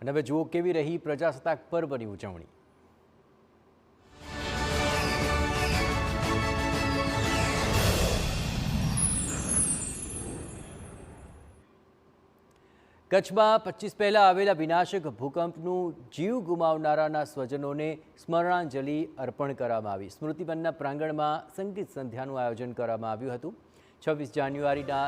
અને હવે જુઓ કેવી રહી પ્રજાસત્તાક પર્વની ઉજવણી। કચ્છમાં 25 પહેલા આવેલા વિનાશક ભૂકંપનું જીવ ગુમાવનારાના સ્વજનોને સ્મરણાંજલિ અર્પણ કરવામાં આવી। સ્મૃતિવનના પ્રાંગણમાં સંગીત સંધ્યાનું આયોજન કરવામાં આવ્યું હતું। 26 જાન્યુઆરીના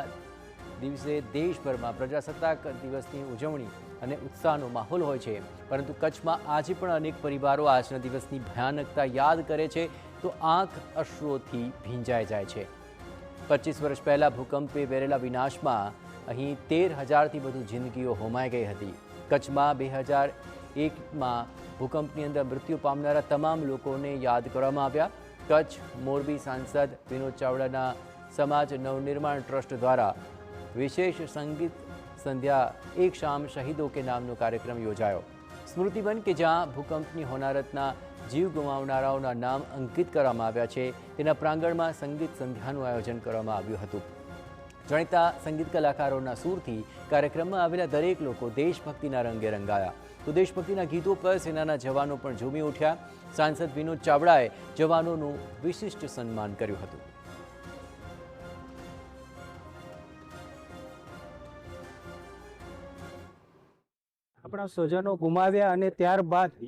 દિવસે દેશભરમાં પ્રજાસત્તાક દિવસની ઉજવણી અને ઉત્સાહનો માહોલ હોય છે, પરંતુ કચ્છમાં આજે પણ અનેક પરિવારો આજના દિવસની ભયાનકતા યાદ કરે છે તો આંખ અશ્રુઓથી ભીંજાઈ જાય છે। 25 વર્ષ પહેલા ભૂકંપે વેરેલા વિનાશમાં અહીં 13,000થી વધુ જિંદગીઓ હોમાઈ ગઈ હતી। કચ્છમાં 2001માં ભૂકંપની અંદર મૃત્યુ પામનારા તમામ લોકોને યાદ કરવામાં આવ્યા। કચ્છ મોરબી સાંસદ વિનોદ ચાવડાના સમાજ નવનિર્માણ ટ્રસ્ટ દ્વારા વિશેષ સંગીત સંધ્યા એક શામ શહીદો કે નામનો કાર્યક્રમ યોજાયો। સ્મૃતિવન કે જ્યાં ભૂકંપની હોનારતના જીવ ગુમાવનારાઓના નામ અંકિત કરવામાં આવ્યા છે, તેના પ્રાંગણમાં સંગીત સંધ્યાનું આયોજન કરવામાં આવ્યું હતું। જાણીતા સંગીત કલાકારોના સૂરથી કાર્યક્રમમાં આવેલા દરેક લોકો દેશભક્તિના રંગે રંગાયા તો દેશભક્તિના ગીતો પર સેનાના જવાનો પણ ઝૂમી ઉઠ્યા। સાંસદ વિનોદ ચાવડાએ જવાનોનું વિશિષ્ટ સન્માન કર્યું હતું। આપણા સ્વજનો ગુમાવ્યા અને ત્યારબાદ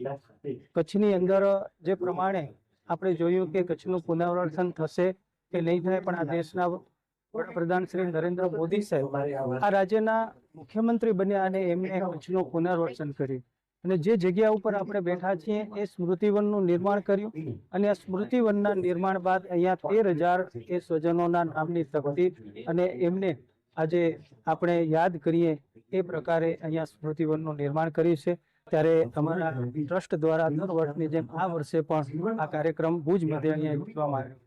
કચ્છની અંદર જે પ્રમાણે આપણે જોયું કે કચ્છનું પુનર્વસન થશે કે નહીં થાય, પણ આ દેશના વડાપ્રધાન શ્રી નરેન્દ્ર મોદી સાહેબ આ રાજ્યના મુખ્યમંત્રી બન્યા અને એમણે કચ્છનું પુનર્વસન કર્યું અને જે જગ્યા ઉપર આપણે બેઠા છીએ એ સ્મૃતિવનનું નિર્માણ કર્યું અને આ સ્મૃતિવનના નિર્માણ બાદ અહીંયા 13,000 એ સ્વજનોના નામની તકતી અને એમને આજે આપણે યાદ કરીએ એ પ્રકારે અહીંયા સ્મૃતિવનનું નિર્માણ કર્યું છે। ત્યારે અમારા ટ્રસ્ટ દ્વારા દર વર્ષની જેમ આ વર્ષે પણ આ કાર્યક્રમ ભુજ મધ્યે અહીંયા યોજવામાં આવ્યો।